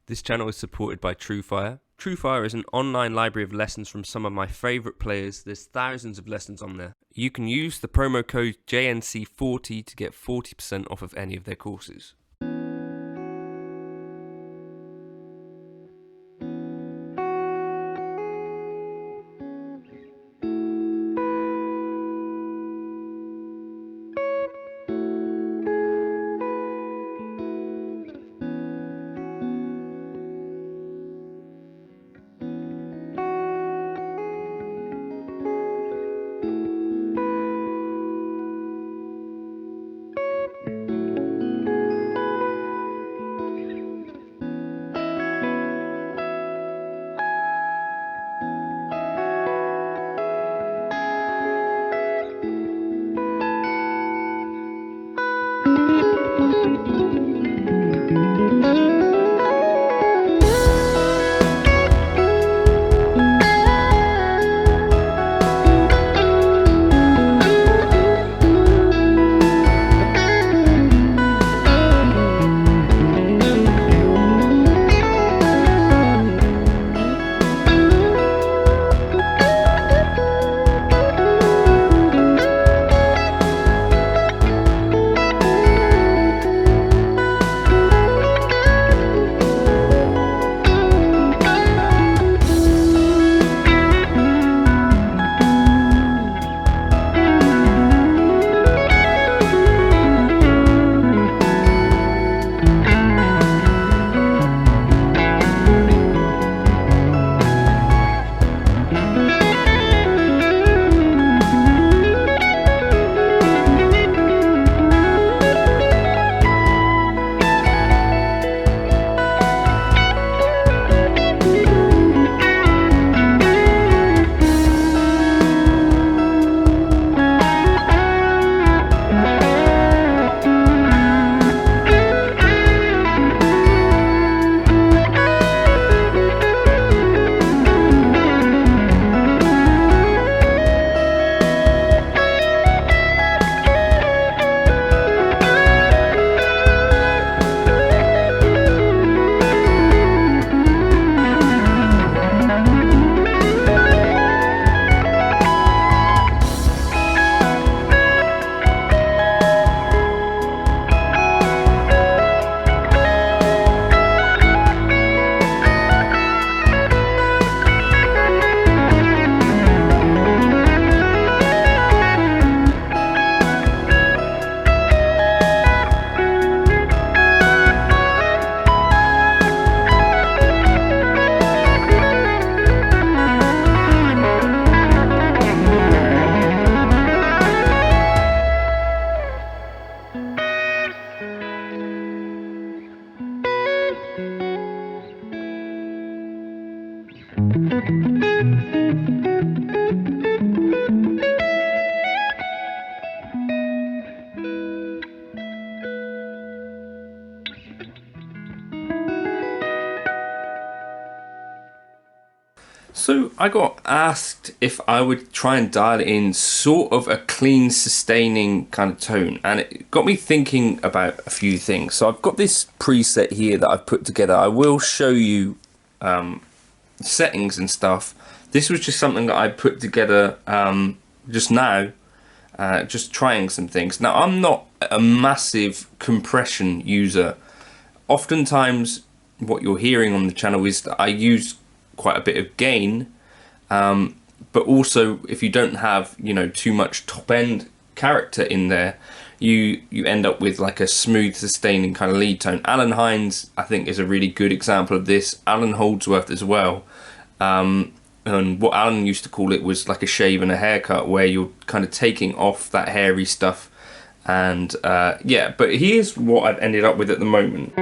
This channel is supported by TrueFire. TrueFire is an online library of lessons from some of my favourite players. There's thousands of lessons on there. You can use the promo code JNC40 to get 40% off of any of their courses. So I got asked if I would try and dial in sort of a clean, sustaining kind of tone, and it got me thinking about a few things. So I've got this preset here that I've put together. I will show you settings and stuff. This was just something that I put together just now, just trying some things. Now, I'm not a massive compression user. Oftentimes what you're hearing on the channel is that I use quite a bit of gain, but also if you don't have, you know, too much top end character in there, you end up with like a smooth, sustaining kind of lead tone. Allen Hinds, I think, is a really good example of this. Alan Holdsworth as well. And what Alan used to call it was like a shave and a haircut, where you're kind of taking off that hairy stuff. And yeah, but here's what I've ended up with at the moment.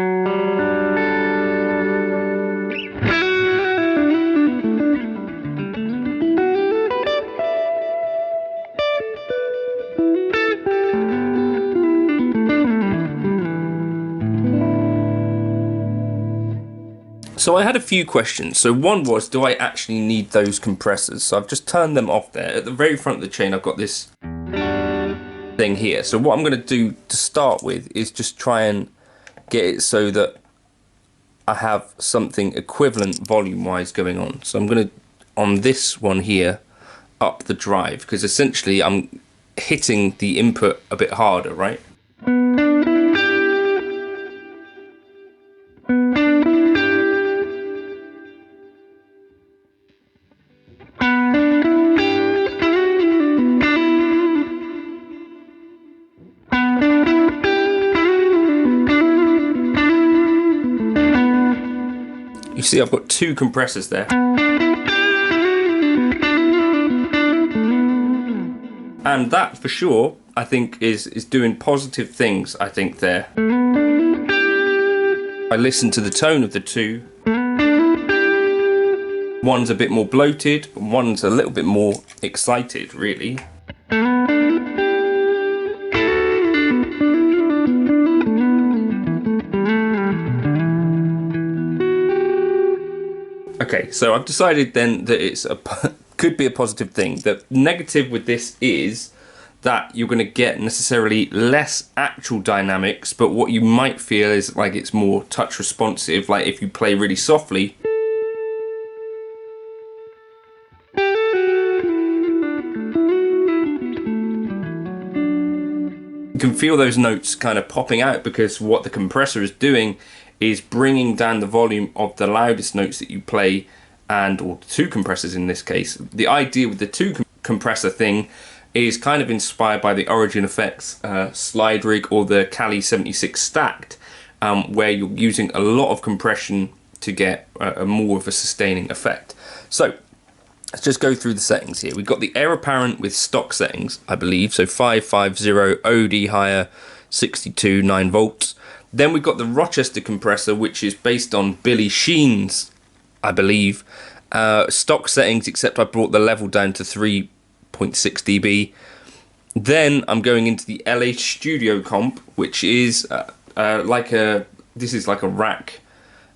So I had a few questions. So one was, do I actually need those compressors? So I've just turned them off there. At the very front of the chain, I've got this thing here. So what I'm going to do to start with is just try and get it so that I have something equivalent volume-wise going on. So I'm going to, on this one here, up the drive, because essentially I'm hitting the input a bit harder, right? You see I've got two compressors there. And that, for sure, I think is doing positive things, I think, there. I listen to the tone of the two. One's a bit more bloated, and one's a little bit more excited, really. Okay, so I've decided then that it's could be a positive thing. The negative with this is that you're going to get necessarily less actual dynamics, but what you might feel is like it's more touch responsive, like if you play really softly. You can feel those notes kind of popping out, because what the compressor is doing is bringing down the volume of the loudest notes that you play, and or two compressors in this case. The idea with the two compressor thing is kind of inspired by the Origin Effects slide rig or the Cali 76 Stacked, where you're using a lot of compression to get a more of a sustaining effect. So let's just go through the settings here. We've got the air apparent with stock settings, I believe, so 550, OD higher, 62, 9 volts. Then we've got the Rochester compressor, which is based on Billy Sheen's, I believe, stock settings, except I brought the level down to 3.6 dB. Then I'm going into the LA Studio comp, which is this is like a rack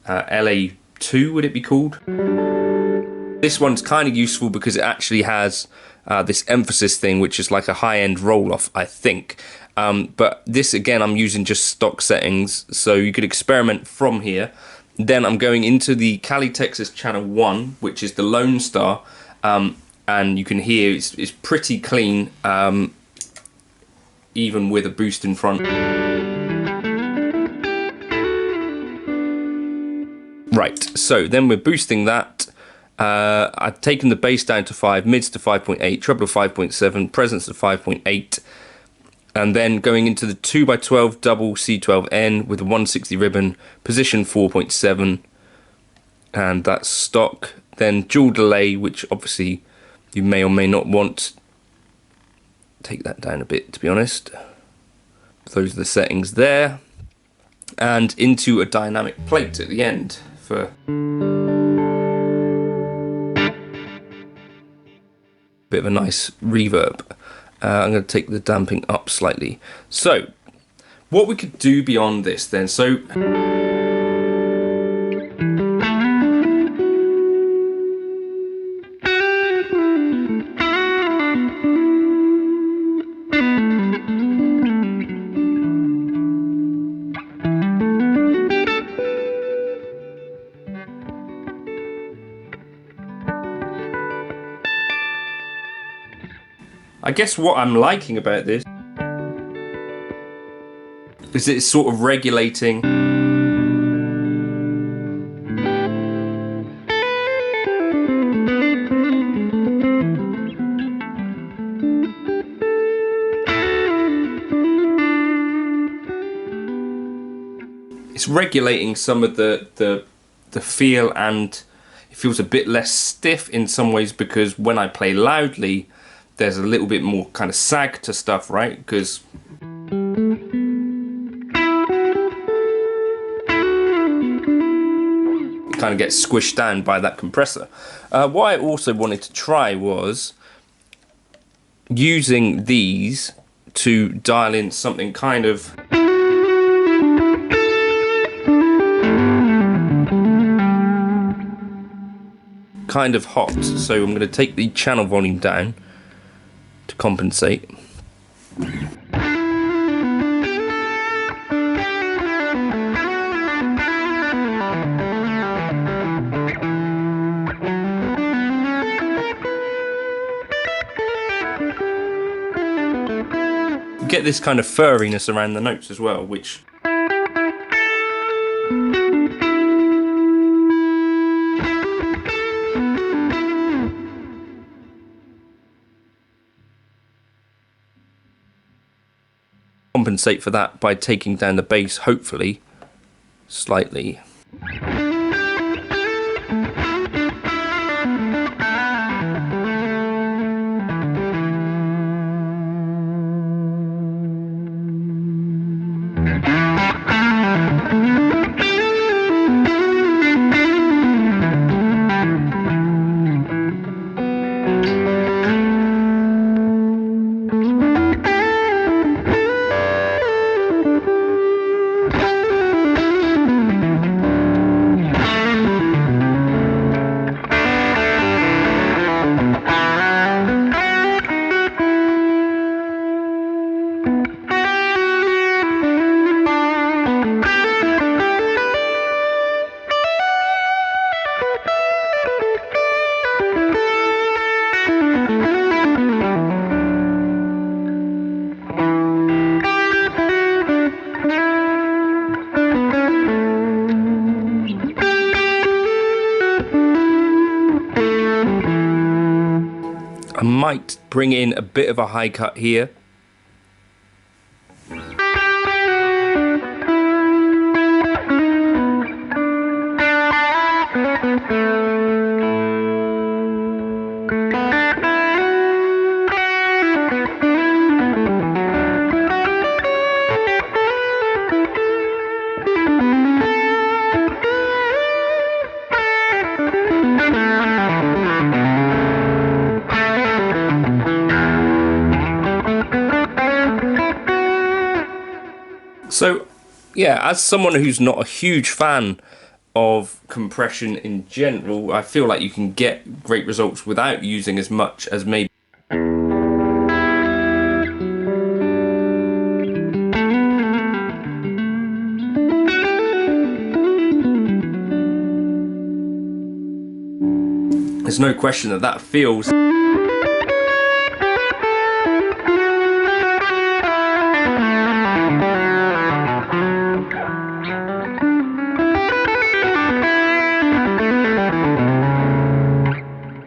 LA2, would it be called? This one's kind of useful because it actually has this emphasis thing, which is like a high-end roll-off, I think. But this, again, I'm using just stock settings, so you could experiment from here. Then I'm going into the Cali, Texas channel 1, which is the Lone Star, and you can hear it's pretty clean, even with a boost in front. Right, so then we're boosting that. I've taken the bass down to 5, mids to 5.8, treble to 5.7, presence to 5.8, and then going into the 2x12 double C12N with a 160 ribbon, position 4.7, and that's stock. Then dual delay, which obviously you may or may not want. Take that down a bit, to be honest. Those are the settings there. And into a dynamic plate at the end for bit of a nice reverb. I'm going to take the damping up slightly. So, what we could do beyond this then, so I guess what I'm liking about this is it's sort of regulating it's regulating some of the feel, and it feels a bit less stiff in some ways, because when I play loudly there's a little bit more kind of sag to stuff, right? Because it kind of gets squished down by that compressor. What I also wanted to try was using these to dial in something kind of hot. So I'm going to take the channel volume down to compensate. get this kind of furriness around the notes as well, which compensate for that by taking down the bass, hopefully, slightly. I might bring in a bit of a high cut here. So, yeah, as someone who's not a huge fan of compression in general, I feel like you can get great results without using as much as maybe. There's no question that that feels.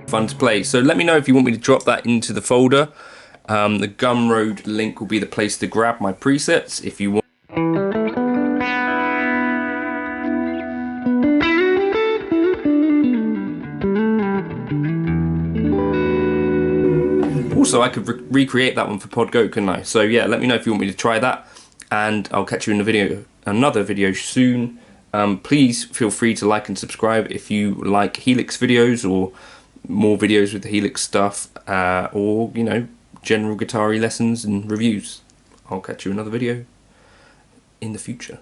Fun to play. So let me know if you want me to drop that into the folder. The Gumroad link will be the place to grab my presets if you want. Also, I could recreate that one for PodGo, couldn't I? So yeah, let me know if you want me to try that, and I'll catch you in another video soon. Please feel free to like and subscribe if you like Helix videos, or more videos with the Helix stuff, or, you know, general guitar-y lessons and reviews. I'll catch you in another video in the future.